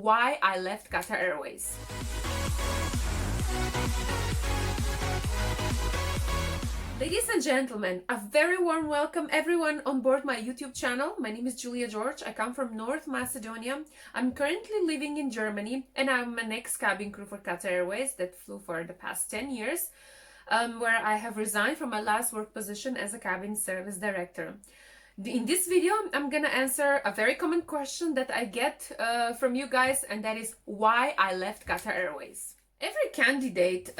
Why I left Qatar Airways. Ladies and gentlemen, a very warm welcome everyone on board my YouTube channel. My name is Julia George. I come from North Macedonia. I'm currently living in Germany and I'm an ex-cabin crew for Qatar Airways that flew for the past 10 years, where I have resigned from my last work position as a cabin service director. In this video, I'm gonna answer a very common question that I get from you guys, and that is why I left Qatar Airways. Every candidate,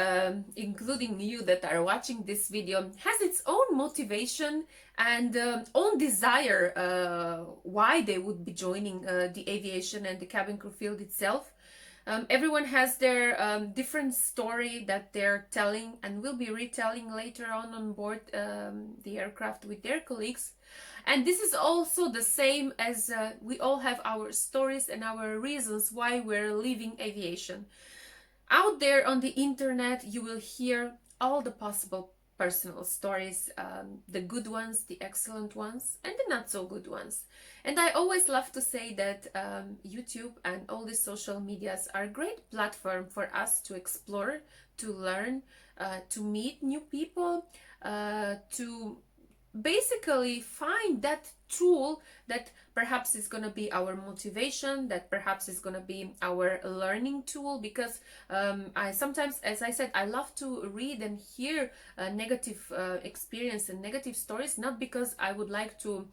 including you that are watching this video, has its own motivation and own desire why they would be joining the aviation and the cabin crew field itself. Everyone has their different story that they're telling and will be retelling later on board the aircraft with their colleagues. And this is also the same as we all have our stories and our reasons why we're leaving aviation. Out there on the internet, you will hear all the possible personal stories, the good ones, the excellent ones, and the not so good ones. And I always love to say that YouTube and all these social medias are a great platform for us to explore, to learn, to meet new people, to basically find that tool that perhaps is going to be our motivation, that perhaps is going to be our learning tool, because I sometimes, as I said, I love to read and hear negative experience and negative stories, not because I would like to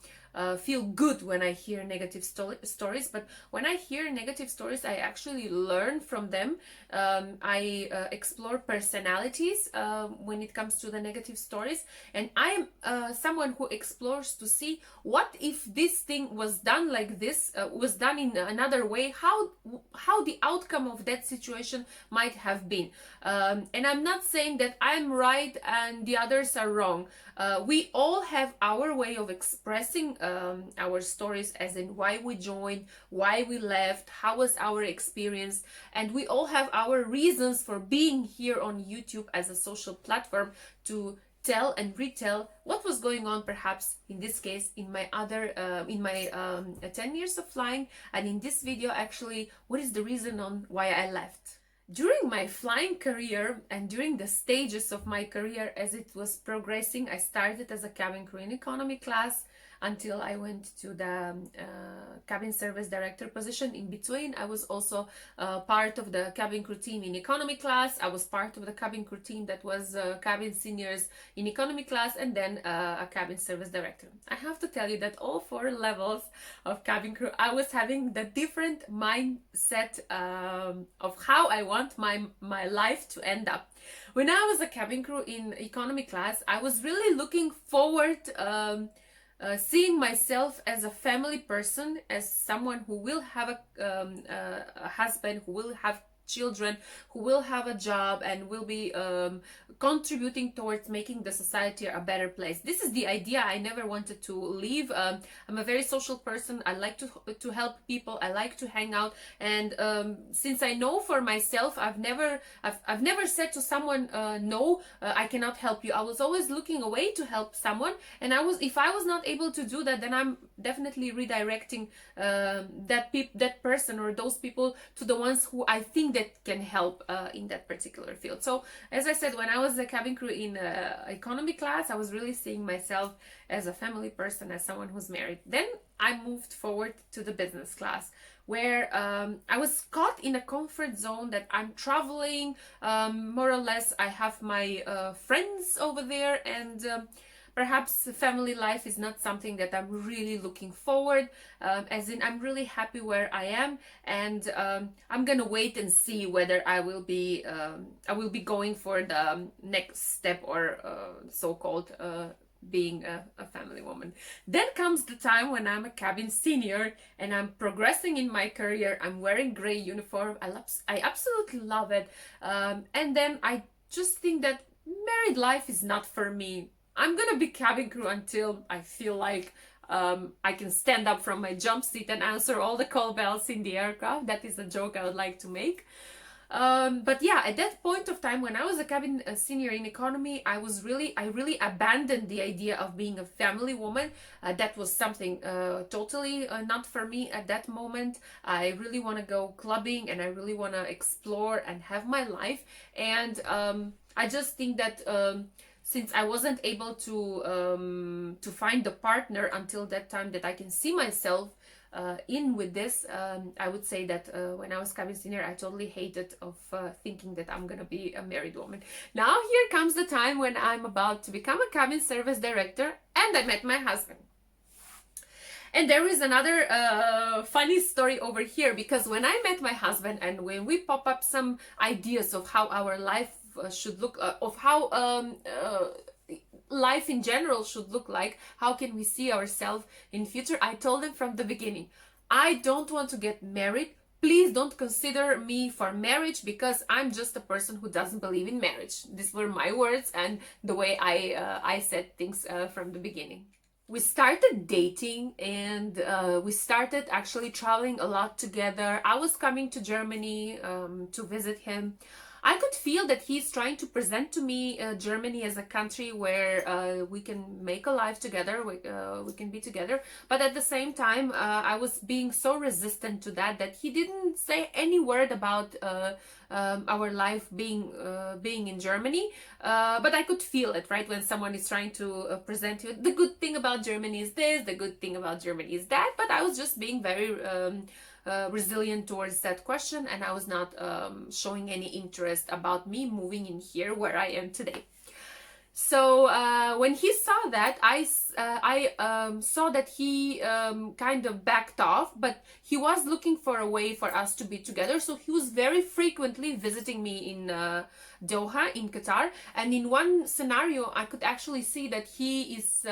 feel good when I hear negative stories, but when I hear negative stories, I actually learn from them. I explore personalities when it comes to the negative stories, and I am someone who explores to see what if this thing was done like this, was done in another way, how the outcome of that situation might have been. And I'm not saying that I'm right and the others are wrong. We all have our way of expressing our stories, as in why we joined, why we left, how was our experience, and we all have our reasons for being here on YouTube as a social platform to tell and retell what was going on, perhaps in this case in my 10 years of flying, and in this video actually what is the reason on why I left. During my flying career and during the stages of my career as it was progressing, I started as a cabin crew in economy class until I went to the cabin service director position. In between, I was also part of the cabin crew team in economy class. I was part of the cabin crew team that was cabin seniors in economy class, and then a cabin service director. I have to tell you that all 4 levels of cabin crew, I was having the different mindset of how I want my life to end up. When I was a cabin crew in economy class, I was really looking forward seeing myself as a family person, as someone who will have a husband, who will have children, who will have a job and will be contributing towards making the society a better place. This is the idea. I never wanted to leave. I'm a very social person. I like to help people. I like to hang out, and since I know for myself, I've never said to someone no, I cannot help you. I was always looking away to help someone, and if I was not able to do that, then I'm definitely redirecting that person or those people to the ones who I think that can help in that particular field. So as I said, when I was a cabin crew in economy class, I was really seeing myself as a family person, as someone who's married. Then I moved forward to the business class, where I was caught in a comfort zone that I'm traveling, more or less I have my friends over there, and perhaps family life is not something that I'm really looking forward, as in I'm really happy where I am, and I'm gonna wait and see whether I will be going for the next step, or so-called being a family woman. Then comes the time when I'm a cabin senior and I'm progressing in my career. I'm wearing gray uniform. I absolutely love it, and then I just think that married life is not for me. I'm gonna be cabin crew until I feel like I can stand up from my jump seat and answer all the call bells in the aircraft. That is a joke I would like to make. But yeah, at that point of time when I was a cabin senior in economy, I really abandoned the idea of being a family woman. That was something totally not for me at that moment. I really want to go clubbing and I really want to explore and have my life. And I just think that since I wasn't able to find a partner until that time that I can see myself in with this, I would say that when I was cabin senior, I totally hated of thinking that I'm gonna be a married woman. Now here comes the time when I'm about to become a cabin service director, and I met my husband. And there is another funny story over here, because when I met my husband and when we pop up some ideas of how our life should look, of how life in general should look like, how can we see ourselves in future, I told him from the beginning, I don't want to get married. Please don't consider me for marriage, because I'm just a person who doesn't believe in marriage. These were my words and the way I said things from the beginning. We started dating, and we started actually traveling a lot together. I was coming to Germany to visit him. I could feel that he's trying to present to me Germany as a country where we can make a life together, we can be together. But at the same time, I was being so resistant to that he didn't say any word about our life being in Germany. But I could feel it, right? When someone is trying to present you, the good thing about Germany is this, the good thing about Germany is that. But I was just being very resilient towards that question, and I was not showing any interest about me moving in here where I am today. So when he saw that, I saw that he kind of backed off, but he was looking for a way for us to be together. So he was very frequently visiting me in Doha, in Qatar. And in one scenario, I could actually see that he is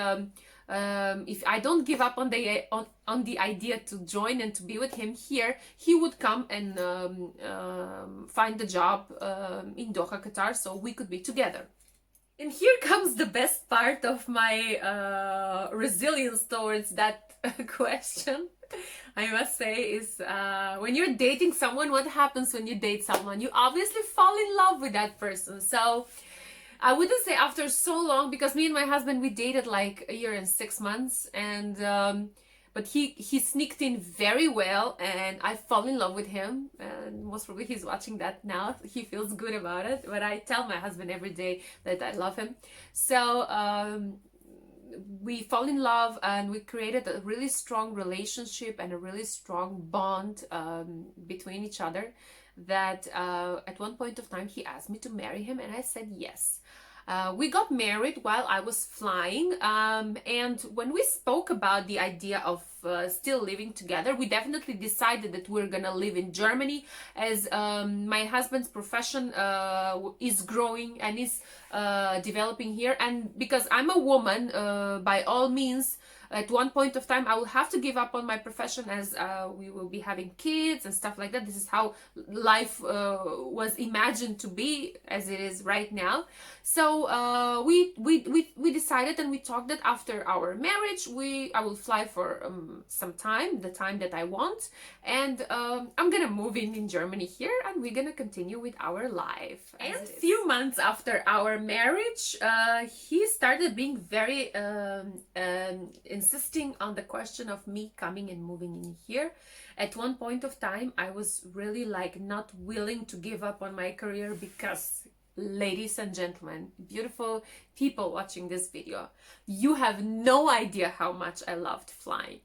if I don't give up on the idea to join and to be with him here, he would come and find a job in Doha, Qatar, so we could be together. And here comes the best part of my resilience towards that question, I must say, is when you're dating someone, what happens when you date someone? You obviously fall in love with that person. So I wouldn't say after so long, because me and my husband, we dated like a year and 6 months, and but he sneaked in very well, and I fall in love with him, and most probably he's watching that now. He feels good about it, but I tell my husband every day that I love him. So we fall in love, and we created a really strong relationship and a really strong bond between each other, that at one point of time he asked me to marry him, and I said yes. We got married while I was flying, and when we spoke about the idea of still living together, we definitely decided that we're gonna live in Germany, as my husband's profession is growing and is developing here, and because I'm a woman, by all means, at one point of time I will have to give up on my profession, as we will be having kids and stuff like that. This is how life was imagined to be, as it is right now. So we decided, and we talked that after our marriage I will fly for some time, the time that I want, and I'm gonna move in Germany here, and we're gonna continue with our life. And a few months after our marriage, he started being very insisting on the question of me coming and moving in here. At one point of time, I was really like not willing to give up on my career, because, ladies and gentlemen, beautiful people watching this video, you have no idea how much I loved flying.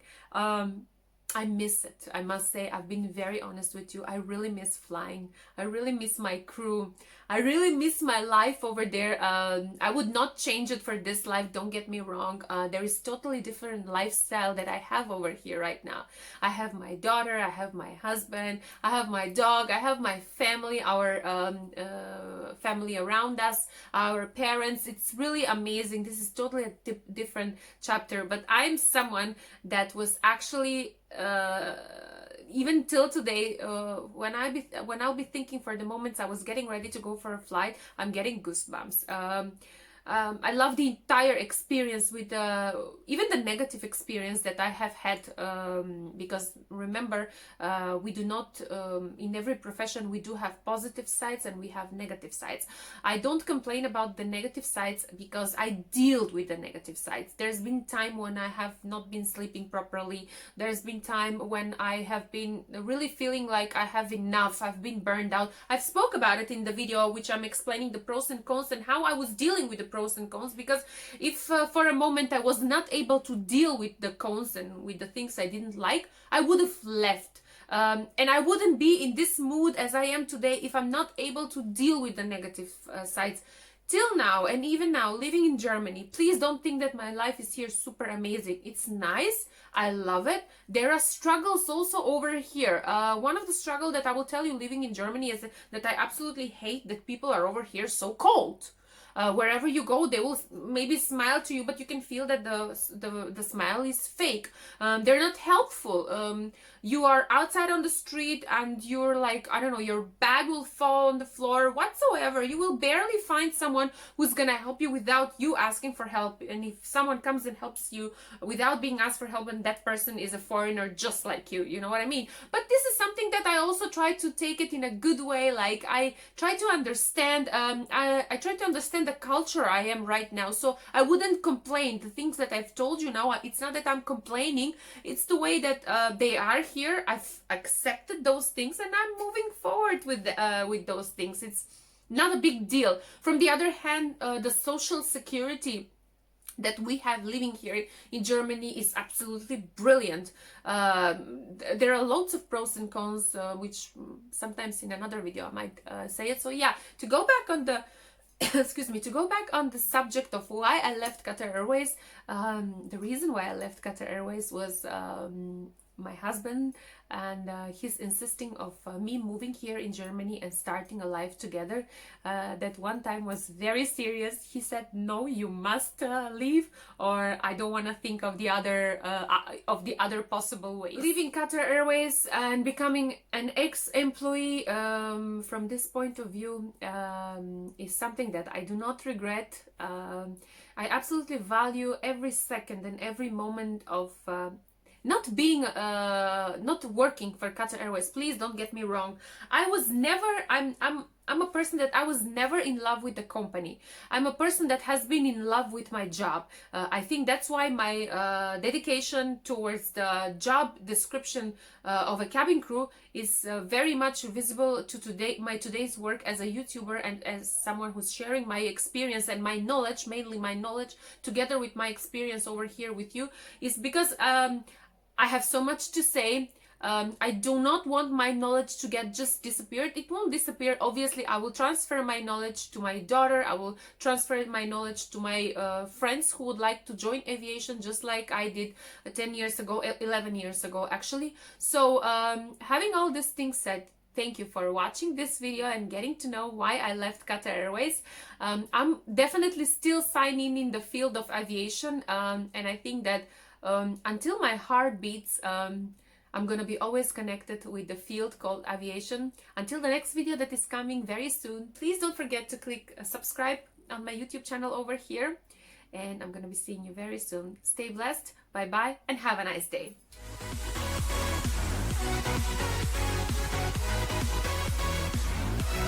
I miss it. I must say, I've been very honest with you. I really miss flying. I really miss my crew. I really miss my life over there. I would not change it for this life, don't get me wrong. There is totally different lifestyle that I have over here right now. I have my daughter, I have my husband, I have my dog, I have my family, our family around us, our parents. It's really amazing. This is totally a different chapter, but I'm someone that was actually even till today, when I'll be thinking for the moments I was getting ready to go for a flight, I'm getting goosebumps. I love the entire experience with even the negative experience that I have had, because remember, we do not, in every profession, we do have positive sides and we have negative sides. I don't complain about the negative sides because I dealt with the negative sides. There's been time when I have not been sleeping properly. There's been time when I have been really feeling like I have enough. I've been burned out. I've spoke about it in the video which I'm explaining the pros and cons and how I was dealing with the pros and cons, because if for a moment I was not able to deal with the cons and with the things I didn't like, I would have left. And I wouldn't be in this mood as I am today if I'm not able to deal with the negative sides. Till now, and even now, living in Germany, please don't think that my life is here super amazing. It's nice. I love it. There are struggles also over here. One of the struggles that I will tell you living in Germany is that I absolutely hate that people are over here so cold. Wherever you go, they will maybe smile to you, but you can feel that the smile is fake. They're not helpful. You are outside on the street and you're like, I don't know, your bag will fall on the floor whatsoever. You will barely find someone who's gonna help you without you asking for help. And if someone comes and helps you without being asked for help, and that person is a foreigner just like you know what I mean? But this is something that I also try to take it in a good way. Like I try to understand, I try to understand the culture I am right now, so I wouldn't complain. The things that I've told you now, it's not that I'm complaining, it's the way that they are here. I've accepted those things and I'm moving forward with those things. It's not a big deal. From the other hand, the social security that we have living here in Germany is absolutely brilliant. There are lots of pros and cons, which sometimes in another video I might say it. So yeah, to go back on the excuse me, to go back on the subject of why I left Qatar Airways, the reason why I left Qatar Airways was my husband and he's insisting of me moving here in Germany and starting a life together. That one time was very serious. He said, no, you must leave, or I don't want to think of the other possible ways. Leaving Qatar Airways and becoming an ex-employee, from this point of view, is something that I do not regret. I absolutely value every second and every moment of not being not working for Qatar Airways. Please don't get me wrong. I'm a person that I was never in love with the company. I'm a person that has been in love with my job. I think that's why my dedication towards the job description of a cabin crew is very much visible to today's work as a YouTuber and as someone who's sharing my experience and my knowledge, mainly my knowledge, together with my experience over here with you, is because I have so much to say. I do not want my knowledge to get just disappeared. It won't disappear. Obviously, I will transfer my knowledge to my daughter. I will transfer my knowledge to my friends who would like to join aviation, just like I did 10 years ago, 11 years ago, actually. So having all these things said, thank you for watching this video and getting to know why I left Qatar Airways. I'm definitely still signing in the field of aviation, and I think that until my heart beats, I'm gonna be always connected with the field called aviation. Until the next video that is coming very soon, please don't forget to click subscribe on my YouTube channel over here, and I'm gonna be seeing you very soon. Stay blessed, bye bye, and have a nice day.